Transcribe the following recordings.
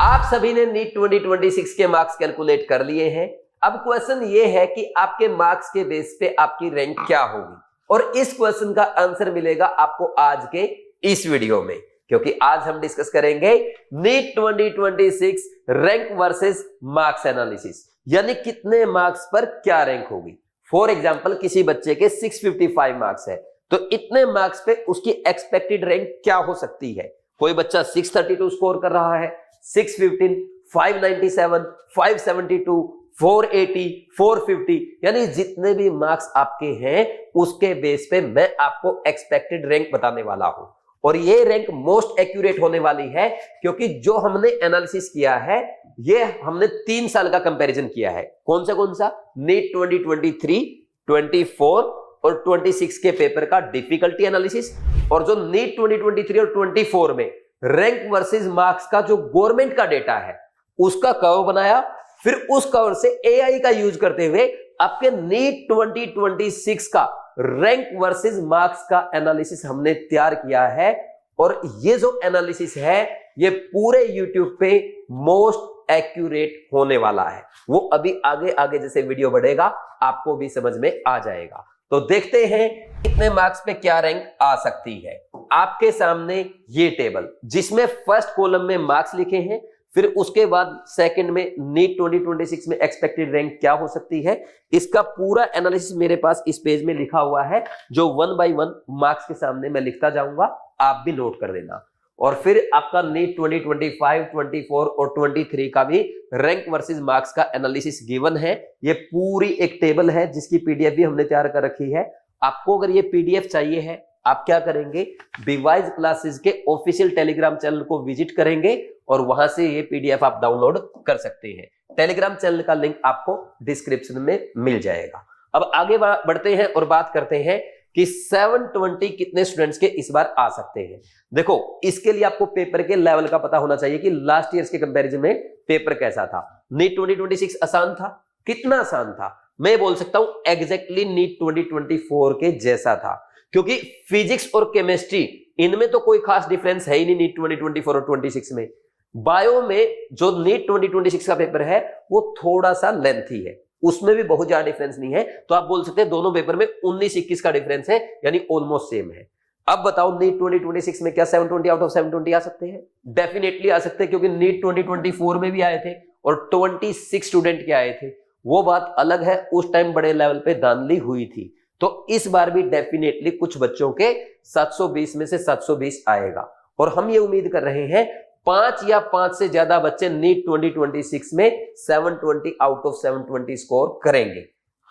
आप सभी ने नीट 2026 के मार्क्स कैलकुलेट कर लिए हैं। अब क्वेश्चन ये है कि आपके मार्क्स के बेस पे आपकी रैंक क्या होगी, और इस क्वेश्चन का आंसर मिलेगा आपको आज के इस वीडियो में, क्योंकि आज हम डिस्कस करेंगे NEET 2026 rank versus marks analysis, यानी कितने मार्क्स पर क्या रैंक होगी। फॉर एग्जांपल किसी बच्चे के 655 मार्क्स है, तो इतने मार्क्स पे उसकी एक्सपेक्टेड रैंक क्या हो सकती है। कोई बच्चा 632 स्कोर कर रहा है, 615, 597, 572, 480, 450, यानी जितने भी मार्क्स आपके हैं उसके बेस पे मैं आपको एक्सपेक्टेड रैंक बताने वाला हूं। और ये रैंक मोस्ट एक्यूरेट होने वाली है, क्योंकि जो हमने एनालिसिस किया है ये हमने 3 साल का कंपैरिजन किया है। कौन सा नीट 2023, 24 और 26 के पेपर का डिफिकल्टी एनालिसिस, और जो नीट 2023 और 24 में रैंक वर्सेस मार्क्स का जो गवर्नमेंट का डेटा है उसका कर्व बनाया, फिर उस कर्व से एआई का यूज करते हुए आपके नीट 2026 का रैंक वर्सेस मार्क्स का एनालिसिस हमने तैयार किया है। और ये जो एनालिसिस है ये पूरे यूट्यूब पे मोस्ट एक्यूरेट होने वाला है। वो अभी आगे आगे जैसे वीडियो बढ़ेगा आपको भी समझ में आ जाएगा। तो देखते हैं कितने मार्क्स पे क्या रैंक आ सकती है। आपके सामने ये टेबल, जिसमें फर्स्ट कॉलम में मार्क्स लिखे हैं, फिर उसके बाद सेकंड में नीट 2026 में एक्सपेक्टेड रैंक क्या हो सकती है, इसका पूरा एनालिसिस मेरे पास इस पेज में लिखा हुआ है, जो 1 बाय 1 मार्क्स के सामने मैं लिखता जाऊंगा, आप भी नोट कर देना। और फिर आपका नीट 2025, 24 और 23 का भी रैंक वर्सेस मार्क्स का एनालिसिस गिवन है। ये पूरी एक टेबल है जिसकी पीडीएफ भी हमने तैयार कर रखी है। आपको अगर ये पीडीएफ चाहिए है, आप क्या करेंगे, बीवाइज क्लासेस के ऑफिशियल टेलीग्राम चैनल को विजिट करेंगे और वहां से ये पीडीएफ आप डाउनलोड कर सकते हैं। टेलीग्राम चैनल का लिंक आपको डिस्क्रिप्शन में मिल जाएगा। अब आगे बढ़ते हैं और बात करते हैं कि 720 कितने स्टूडेंट्स के इस बार आ सकते हैं। देखो, इसके लिए आपको पेपर के लेवल का पता होना चाहिए कि लास्ट ईयर के कंपैरिजन में पेपर कैसा था। नीट 2026 आसान था, कितना आसान था, मैं बोल सकता हूं एग्जैक्टली नीट 2024 के जैसा था, क्योंकि फिजिक्स और केमिस्ट्री इनमें तो कोई खास डिफरेंस है ही नहीं नीट 2024 और 26 में। बायो में जो नीट 2026 का पेपर है वो थोड़ा सा लेंथी है, उसमें भी बहुत ज्यादा डिफरेंस नहीं है। तो आप बोल सकते हैं दोनों पेपर में 19-21 का डिफरेंस है, यानी ऑलमोस्ट सेम है। अब बताओ नीट 2026 में क्या 720 आउट ऑफ 720 आ सकते हैं? डेफिनेटली आ सकते हैं, क्योंकि नीट 2024 में भी आए थे और 26 स्टूडेंट के आए थे। वो बात अलग है, उस टाइम बड़े लेवल पे धांधली हुई थी। तो इस बार भी डेफिनेटली कुछ बच्चों के 720 में से 720 आएगा, और हम ये उम्मीद कर रहे हैं 5 या 5 से ज्यादा बच्चे नीट 2026 में 720 आउट ऑफ 720 स्कोर करेंगे।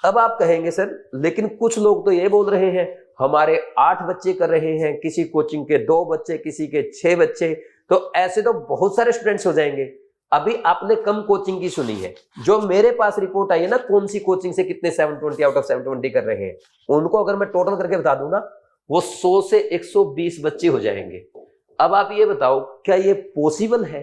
अब आप कहेंगे सर, लेकिन कुछ लोग तो ये बोल रहे हैं हमारे 8 बच्चे कर रहे हैं, किसी कोचिंग के 2 बच्चे, किसी के 6 बच्चे, तो ऐसे तो बहुत सारे स्टूडेंट्स हो जाएंगे। अभी आपने कम कोचिंग की सुनी है, जो मेरे पास रिपोर्ट आई है ना, कौन सी कोचिंग से कितने 720 आउट ऑफ 720 कर रहे हैं, उनको अगर मैं टोटल करके बता दूं ना, वो 100 से 120 बच्चे हो जाएंगे। अब आप ये बताओ, क्या ये पॉसिबल है?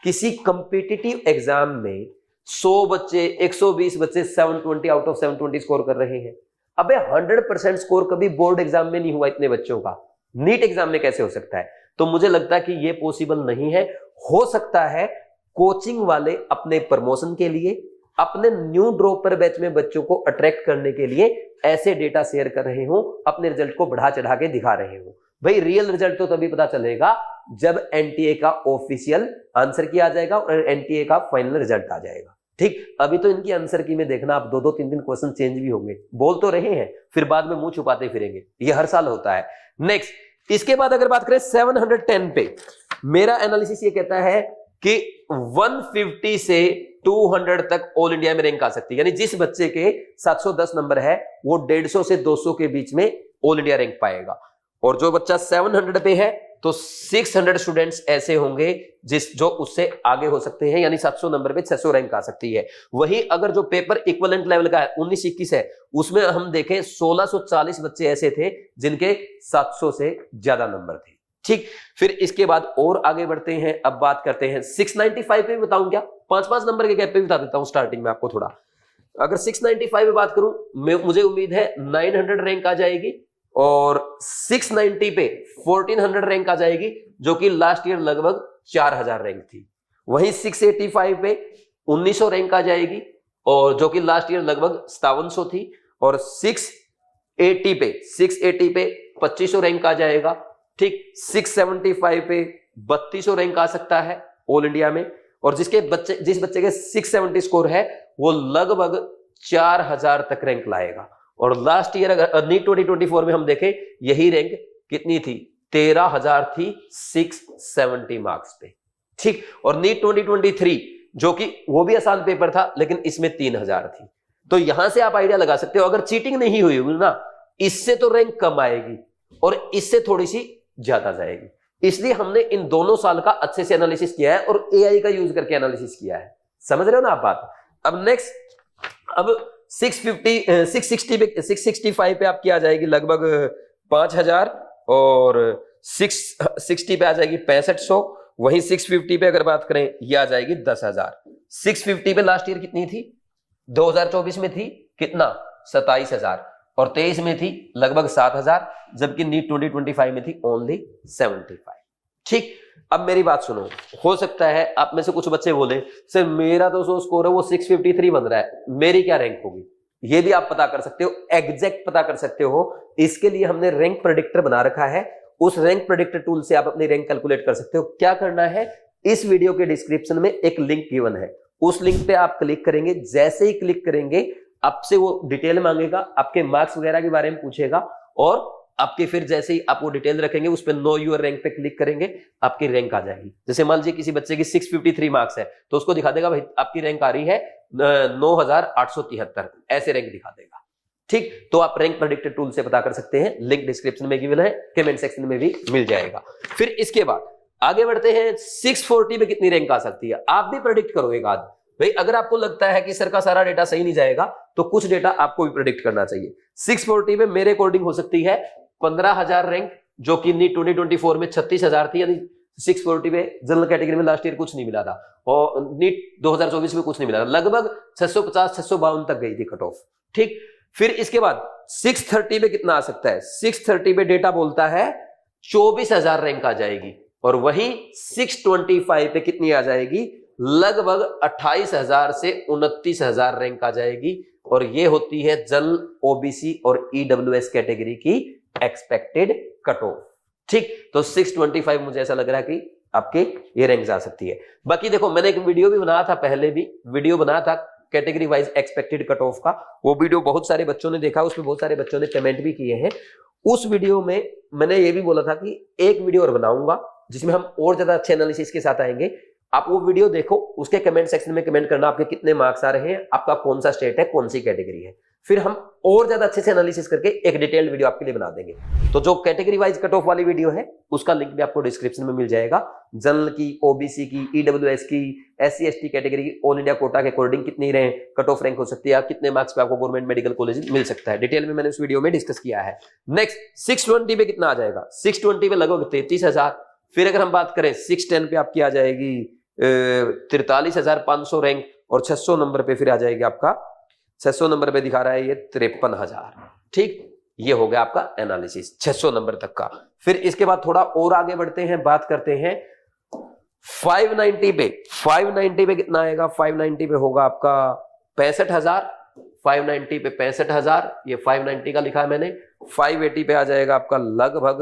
किसी कंपीटिटिव एग्जाम में 100 बच्चे, 120 बच्चे 720 आउट ऑफ 720 स्कोर कर रहे हैं? अबे 100% स्कोर कभी बोर्ड एग्जाम में नहीं हुआ इतने बच्चों का, नीट एग्जाम में कैसे हो सकता है? तो मुझे लगता है कि ये पॉसिबल नहीं है। हो सकता है कोचिंग वाले अपने प्रमोशन के लिए, अपने न्यू ड्रॉपर बैच में बच्चों को अट्रैक्ट करने के लिए ऐसे डेटा शेयर कर रहे हो, अपने रिजल्ट को बढ़ा चढ़ा के दिखा रहे हो। भाई रियल रिजल्ट तो तभी पता चलेगा जब एनटीए का ऑफिशियल आंसर की आ जाएगा और एनटीए का फाइनल रिजल्ट आ जाएगा। ठीक, अभी तो इनकी आंसर की में देखना, आप 2-2, 3-3 क्वेश्चन चेंज भी होंगे, बोल तो रहे हैं, फिर बाद में मुंह छुपाते फिरेंगे, ये हर साल होता है। नेक्स्ट, इसके बाद अगर बात करें 710 पे, मेरा एनालिसिस ये कहता है कि 150 से 200 तक ऑल इंडिया में रैंक आ सकती है, यानी जिस बच्चे के 710 नंबर है वो 150 से 200 के बीच में ऑल इंडिया रैंक पाएगा। और जो बच्चा 700 पे है तो 600 स्टूडेंट्स ऐसे होंगे जो उससे आगे हो सकते हैं, यानी 700 नंबर पे 600 रैंक आ सकती है। वहीं अगर जो पेपर इक्विवेलेंट लेवल का है 19-21 है, उसमें हम देखें 1640 बच्चे ऐसे थे जिनके 700 से ज्यादा नंबर थे। ठीक, फिर इसके बाद और आगे बढ़ते हैं। अब बात करते हैं 695 पे बताऊं क्या, 5-5 नंबर के गैप पे बता देता हूं स्टार्टिंग में आपको थोड़ा। अगर 695 पे बात करूं, मुझे उम्मीद है 900 रैंक आ जाएगी, और 690 पे 1400 रैंक आ जाएगी, जो कि लास्ट ईयर लगभग 4000 रैंक थी। वहीं 685 पे 1900 रैंक आ जाएगी, और जो कि लास्ट ईयर लगभग 5700 थी। और 680 पे 2500 रैंक आ जाएगा। ठीक, 675 पे 3200 रैंक आ सकता है ऑल इंडिया में। और जिस बच्चे के 670 स्कोर है वो लगभग 4000 तक रैंक लाएगा। और लास्ट ईयर अगर नीट 2024 में हम देखें, यही रैंक कितनी थी, 13000 थी 670 मार्क्स पे। ठीक, और नीट 2023 जो कि वो भी आसान पेपर था, लेकिन इसमें 3000 थी। तो यहां से आप आइडिया लगा सकते हो, अगर चीटिंग नहीं हुई होगी ना, इससे तो रैंक कम आएगी और इससे थोड़ी सी ज्यादा जाएगी। इसलिए हमने इन दोनों साल का अच्छे से एनालिसिस किया है और एआई का यूज करके एनालिसिस किया है। समझ रहे हो ना आप बात। अब नेक्स्ट, अब 665 पे आपकी आ जाएगी लगभग 5000, और 660 पे आ जाएगी 6500। वहीं 650 पे अगर बात करें, ये आ जाएगी 10,000। 650 पे लास्ट ईयर कितनी थी, 2024 में थी कितना, 27,000, और 23 में थी लगभग 7,000, जबकि नीट 2025 में थी ओनली 75। ठीक, अब मेरी बात सुनो। हो सकता है आप में से कुछ बच्चे बोले, सर मेरा तो जो स्कोर है वो 653 बन रहा है, मेरी क्या रैंक होगी। ये भी आप पता कर सकते हो, एग्जैक्ट पता कर सकते हो। इसके लिए हमने रैंक प्रेडिक्टर बना रखा है। उस रैंक प्रेडिक्टर टूल से आप अपनी रैंक कैलकुलेट कर सकते हो। क्या करना है, इस वीडियो के डिस्क्रिप्शन में एक लिंक गिवन है, उस लिंक पे आप क्लिक करेंगे। जैसे ही क्लिक करेंगे आपसे वो डिटेल मांगेगा, आपके मार्क्स वगैरह के बारे में पूछेगा, और आपके फिर जैसे ही आप वो डिटेल रखेंगे उस पे नो योर रैंक पे क्लिक करेंगे, आपकी रैंक आ जाएगी। जैसे मान लीजिए किसी बच्चे की 653 मार्क्स है, तो उसको दिखा देगा भाई आपकी रैंक आ रही है 9873, ऐसे रैंक दिखा देगा। ठीक, तो आप रैंक प्रेडिक्टर टूल से पता कर सकते हैं। लिंक डिस्क्रिप्शन में गिवन है, कमेंट सेक्शन में भी मिल जाएगा। फिर इसके बाद आगे बढ़ते हैं, 640 में कितनी रैंक आ सकती है, आप भी प्रेडिक्ट करो एक आध। भाई अगर आपको लगता है कि सर का सारा डेटा सही नहीं जाएगा, तो कुछ डेटा आपको भी प्रेडिक्ट करना चाहिए। 640 में मेरे अकॉर्डिंग हो सकती है 15,000 रैंक, जो कि नीट 2024 में 36,000 थी। यानी 640 में जनरल कैटेगरी में लास्ट ईयर कुछ नहीं मिला था, और नीट 2024 में कुछ नहीं मिला था, लगभग 650-652 तक गई थी कट ऑफ। ठीक, फिर इसके बाद 630 पे कितना आ सकता है, 630 पे डेटा बोलता है 24,000 रैंक आ जाएगी। और वहीं 625 पे कितनी आ जाएगी, लगभग 28,000 से 29,000 रैंक आ जाएगी। और ये होती है जनरल, ओबीसी और ईडब्ल्यूएस कैटेगरी की एक्सपेक्टेड कट ऑफ। ठीक, तो 625 मुझे ऐसा लग रहा है कि आपके ये रैंक जा सकती है। बाकी देखो, मैंने एक वीडियो भी बनाया था, पहले भी वीडियो बनाया था category wise expected cut off का। वो वीडियो बहुत सारे बच्चों ने देखा, उसमें बहुत सारे बच्चों ने कमेंट भी किए हैं। उस वीडियो में मैंने ये भी बोला था कि एक वीडियो और बनाऊंगा जिसमें हम और ज्यादा अच्छे एनालिसिस के साथ आएंगे। आप वो वीडियो देखो, उसके कमेंट सेक्शन में कमेंट करना आपके कितने मार्क्स आ रहे हैं, आपका कौन सा स्टेट है, कौन सी कैटेगरी है। फिर हम और ज्यादा अच्छे से एनालिसिस करके एक डिटेल्ड वीडियो आपके लिए बना देंगे। तो जो कैटेगरी वाइज कट ऑफ वाली वीडियो है उसका लिंक भी आपको डिस्क्रिप्शन में मिल जाएगा। जनरल की, ओबीसी की, ईडब्ल्यूएस की, एससी एसटी कैटेगरी की ऑल इंडिया कोटा के अकॉर्डिंग कितनी कट ऑफ रैंक हो सकती है, कितने मार्क्स पे आपको गवर्नमेंट मेडिकल कॉलेज मिल सकता है, डिटेल में मैंने उस वीडियो में डिस्कस किया है। नेक्स्ट 620 पे कितना आ जाएगा, 620 पे लगभग 33,000। फिर अगर हम बात करें 610 पे आपकी आ जाएगी 43,500 रैंक, और 600 नंबर पे फिर आ जाएगी आपका, 600 नंबर पे दिखा रहा है ये 53,000। ठीक, ये हो गया आपका एनालिसिस 600 नंबर तक का। फिर इसके बाद थोड़ा और आगे बढ़ते हैं, बात करते हैं 590 पे। 590 पे कितना आएगा, 590 पे होगा आपका 65,000। 590 पे 65,000, ये 590 का लिखा है मैंने। 580 पे आ जाएगा आपका लगभग,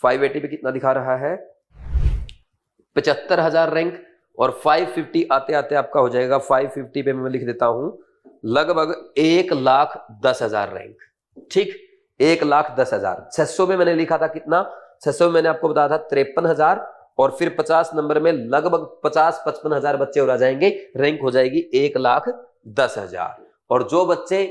580 पे कितना दिखा रहा है, 75,000 रैंक। और 550 आते आते आपका हो जाएगा, 550 पे मैं लिख देता हूं लगभग 1,10,000 रैंक। ठीक, 1,10,000। 600 में मैंने लिखा था कितना, 600 में मैंने आपको बताया था 53,000, और फिर 50 नंबर में लगभग 50-55,000 बच्चे और आ जाएंगे, रैंक हो जाएगी 1,10,000। और जो बच्चे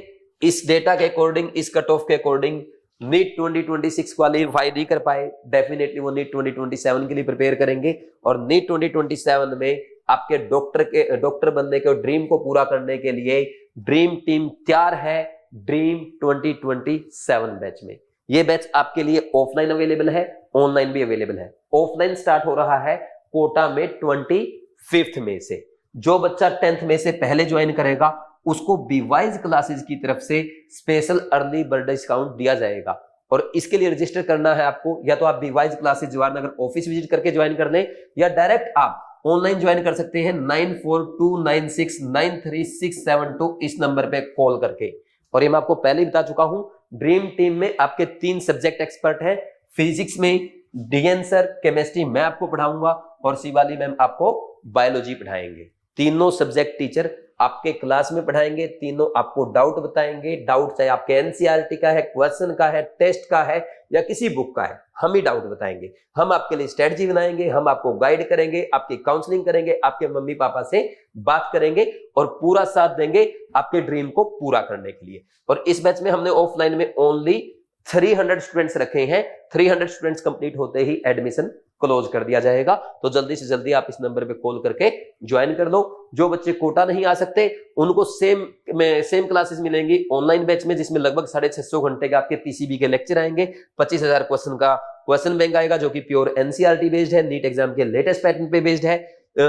इस डेटा के अकॉर्डिंग, इस कट ऑफ के अकॉर्डिंग नीट 2026 क्वालिफाई नहीं कर पाए, डेफिनेटली वो नीट 2027 के लिए प्रिपेयर करेंगे। और नीट 2027 में आपके डॉक्टर बनने के ड्रीम को पूरा करने के लिए ड्रीम टीम तैयार है ड्रीम 2027 बैच में। ये बैच आपके लिए ऑफलाइन अवेलेबल है, ऑनलाइन भी अवेलेबल है। ऑफलाइन स्टार्ट हो रहा है कोटा में 25 मई से। जो बच्चा 10th में से पहले ज्वाइन करेगा उसको बीवाइज क्लासेस की तरफ से स्पेशल अर्ली बर्थ डिस्काउंट दिया जाएगा। और इसके लिए रजिस्टर करना है आपको, या तो आप बीवाइज classes Jawahar Nagar office visit करके ज्वाइन कर लें, या डायरेक्ट आप ऑनलाइन ज्वाइन कर सकते हैं 9429693672 इस नंबर पे कॉल करके। और ये मैं आपको पहले ही बता चुका हूं, ड्रीम टीम में आपके 3 सब्जेक्ट एक्सपर्ट हैं। फिजिक्स में डीएन सर, केमिस्ट्री मैं आपको पढ़ाऊंगा और शिवाली मैम आपको बायोलॉजी पढ़ाएंगे। तीनों सब्जेक्ट टीचर आपके क्लास में पढ़ाएंगे, तीनों आपको डाउट बताएंगे। डाउट चाहे आपके एनसीईआरटी का है, क्वेश्चन का है, टेस्ट का है या किसी बुक का है, हम ही डाउट बताएंगे। हम आपके लिए स्ट्रेटजी बनाएंगे, हम आपको गाइड करेंगे, आपकी काउंसलिंग करेंगे, आपके मम्मी पापा से बात करेंगे और पूरा साथ देंगे आपके ड्रीम को पूरा करने के लिए। और इस बैच में हमने ऑफलाइन में ओनली 300 स्टूडेंट्स रखे हैं। 300 स्टूडेंट्स कंप्लीट होते ही एडमिशन क्लोज कर दिया जाएगा। तो जल्दी से जल्दी आप इस नंबर पे कॉल करके ज्वाइन कर लो। जो बच्चे कोटा नहीं आ सकते उनको सेम क्लासेस मिलेंगी ऑनलाइन बैच में, जिसमें लगभग 650 घंटे के आपके पीसीबी के लेक्चर आएंगे। 25,000 क्वेश्चन का क्वेश्चन बैंक आएगा जो कि प्योर एनसीईआरटी बेस्ड है, नीट एग्जाम के लेटेस्ट पैटर्न पे बेस्ड है।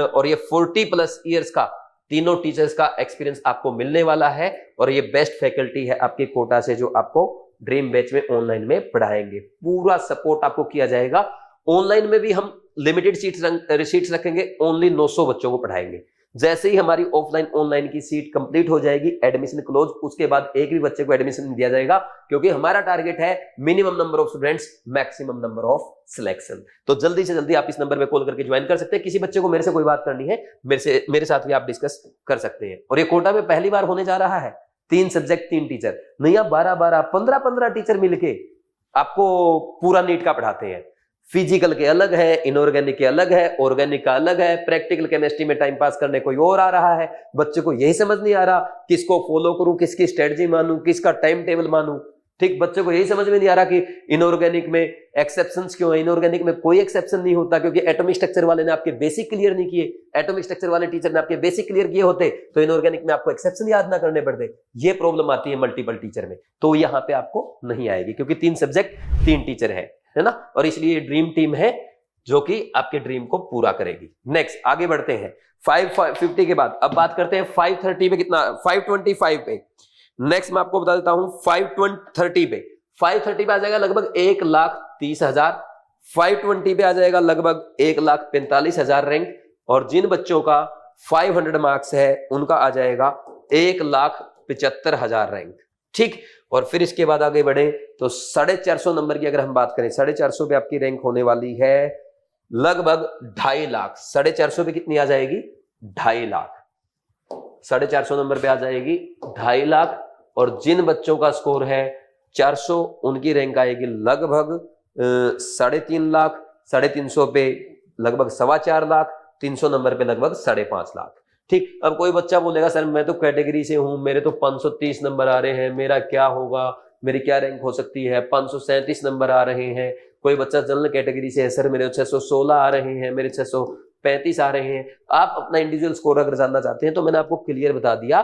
और ये 40+ ईयर्स का तीनों टीचर्स का एक्सपीरियंस आपको मिलने वाला है। और ये बेस्ट फैकल्टी है आपके कोटा से जो आपको ड्रीम बैच में ऑनलाइन में पढ़ाएंगे। पूरा सपोर्ट आपको किया जाएगा। ऑनलाइन में भी हम लिमिटेड सीट्स रखेंगे, ओनली 900 बच्चों को पढ़ाएंगे। जैसे ही हमारी ऑफलाइन ऑनलाइन की सीट कंप्लीट हो जाएगी, एडमिशन क्लोज, उसके बाद एक भी बच्चे को एडमिशन नहीं दिया जाएगा, क्योंकि हमारा टारगेट है minimum number of students, maximum number of selection. तो जल्दी से जल्दी आप इस नंबर पे कॉल करके ज्वाइन कर सकते हैं। किसी बच्चे को मेरे से कोई बात करनी है, मेरे साथ भी आप डिस्कस कर सकते हैं। और ये कोटा में पहली बार होने जा रहा है। 3 सब्जेक्ट 3 टीचर, नहीं आप 12-12 15-15 टीचर मिलके आपको पूरा नीट का पढ़ाते हैं। फिजिकल के अलग है, इनऑर्गेनिक के अलग है, ऑर्गेनिक का अलग है, प्रैक्टिकल केमिस्ट्री में टाइम पास करने कोई और आ रहा है। बच्चे को यही समझ नहीं आ रहा किसको फॉलो करूं, किसकी स्ट्रेटजी मानूं, किसका टाइम टेबल मानूं। ठीक, बच्चे को यही समझ में नहीं आ रहा कि इनऑर्गेनिक में एक्सेप्शंस क्यों है। इनऑर्गेनिक में कोई एक्सेप्शन नहीं होता, क्योंकि एटॉमिक स्ट्रक्चर वाले ने आपके बेसिक क्लियर नहीं किए। एटॉमिक स्ट्रक्चर वाले टीचर ने आपके बेसिक क्लियर किए होते तो इनऑर्गेनिक में आपको एक्सेप्शन याद ना करने पड़ते। ये प्रॉब्लम आती है मल्टीपल टीचर में, तो यहाँ पे आपको नहीं आएगी, क्योंकि 3 सब्जेक्ट 3 टीचर है ना। और इसलिए ड्रीम टीम है जो कि आपके ड्रीम को पूरा करेगी। नेक्स्ट आगे बढ़ते हैं। 550 के बाद अब बात करते हैं 530 पे कितना, 525 पे। नेक्स्ट मैं आपको बता देता हूं 530 पे। 530 पे आ जाएगा लगभग 1,30,000। 520 पे आ जाएगा लगभग 1,45,000 रैंक। और जिन बच्चों का 500 मार्क्स है उनका आ जाएगा 1,75,000 रैंक। ठीक, और फिर इसके बाद आगे बढ़े तो 450 नंबर की अगर हम बात करें, 450 पे आपकी रैंक होने वाली है लगभग 2.5 लाख। 450 पे कितनी आ जाएगी, 2.5 लाख। 450 नंबर पे आ जाएगी 2.5 लाख। और जिन बच्चों का स्कोर है 400 उनकी रैंक आएगी लगभग 3.5 लाख। 350 पे लगभग 4.25 लाख। 300 नंबर पे लगभग 5.5 लाख। ठीक, अब कोई बच्चा बोलेगा सर मैं तो कैटेगरी से हूं, मेरे तो 530 नंबर आ रहे हैं, मेरा क्या होगा, मेरी क्या रैंक हो सकती है। 537 नंबर आ रहे हैं। कोई बच्चा जनरल कैटेगरी से है, सर मेरे 616 आ रहे हैं, मेरे 635 आ रहे हैं। आप अपना इंडिविजुअल स्कोर अगर जानना चाहते हैं तो मैंने आपको क्लियर बता दिया,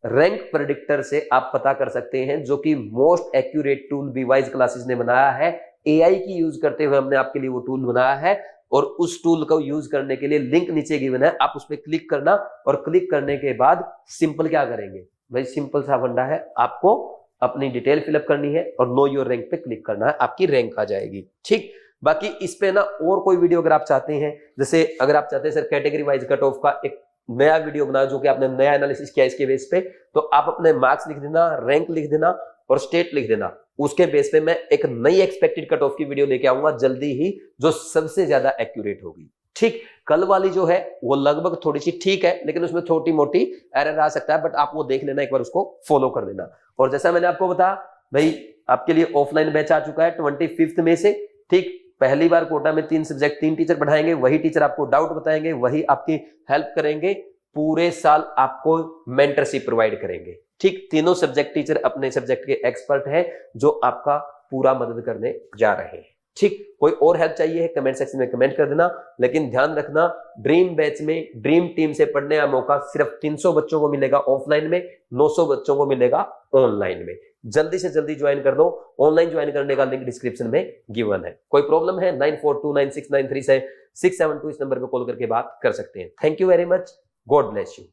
रैंक प्रेडिक्टर से आप पता कर सकते हैं, जो कि मोस्ट एक्यूरेट टूल बीवाइज क्लासेस ने बनाया है। एआई की यूज करते हुए हमने आपके लिए वो टूल बनाया है, और उस टूल को यूज करने के लिए लिंक नीचे गिवन है, आप उस पर क्लिक करना। और क्लिक करने के बाद सिंपल क्या करेंगे भाई, सिंपल सा फंडा है, आपको अपनी डिटेल फिलअप करनी है और नो योर रैंक पे क्लिक करना है, आपकी रैंक आ जाएगी। ठीक, बाकी इस पे ना और कोई वीडियो अगर आप चाहते हैं, जैसे अगर आप चाहते हैं sir category wise cut off का एक नया वीडियो बना जो कि आपने नया एनालिसिस किया इसके बेस पे, तो आप अपने मार्क्स लिख देना, रैंक लिख देना और स्टेट लिख देना। उसके बेस पे मैं एक नई एक्सपेक्टेड कट ऑफ की वीडियो लेके आऊंगा जल्दी ही, जो सबसे ज्यादा एक्यूरेट होगी। ठीक, कल वाली जो है वो लगभग थोड़ी सी ठीक है, लेकिन उसमें छोटी मोटी एरर आ सकता है, बट आप वो देख लेना, एक बार उसको फॉलो कर लेना। और जैसा मैंने आपको बताया भाई, आपके लिए ऑफलाइन बैच आ चुका है 25 में से। ठीक, पहली बार कोटा में 3 सब्जेक्ट 3 टीचर पढ़ाएंगे, वही टीचर आपको डाउट बताएंगे, वही आपकी हेल्प करेंगे, पूरे साल आपको मेंटरशिप प्रोवाइड करेंगे। ठीक, तीनों सब्जेक्ट टीचर अपने सब्जेक्ट के एक्सपर्ट हैं जो आपका पूरा मदद करने जा रहे हैं। ठीक, कोई और हेल्प चाहिए है कमेंट सेक्शन में कमेंट कर देना, लेकिन ध्यान रखना ड्रीम बैच में ड्रीम टीम से पढ़ने का मौका सिर्फ 300 बच्चों को मिलेगा ऑफलाइन में, 900 बच्चों को मिलेगा ऑनलाइन में। जल्दी से जल्दी ज्वाइन कर दो। ऑनलाइन ज्वाइन करने का लिंक डिस्क्रिप्शन में गिवन है। कोई प्रॉब्लम है 9429693672 इस नंबर पर कॉल करके बात कर सकते हैं। Thank you very much, God bless you.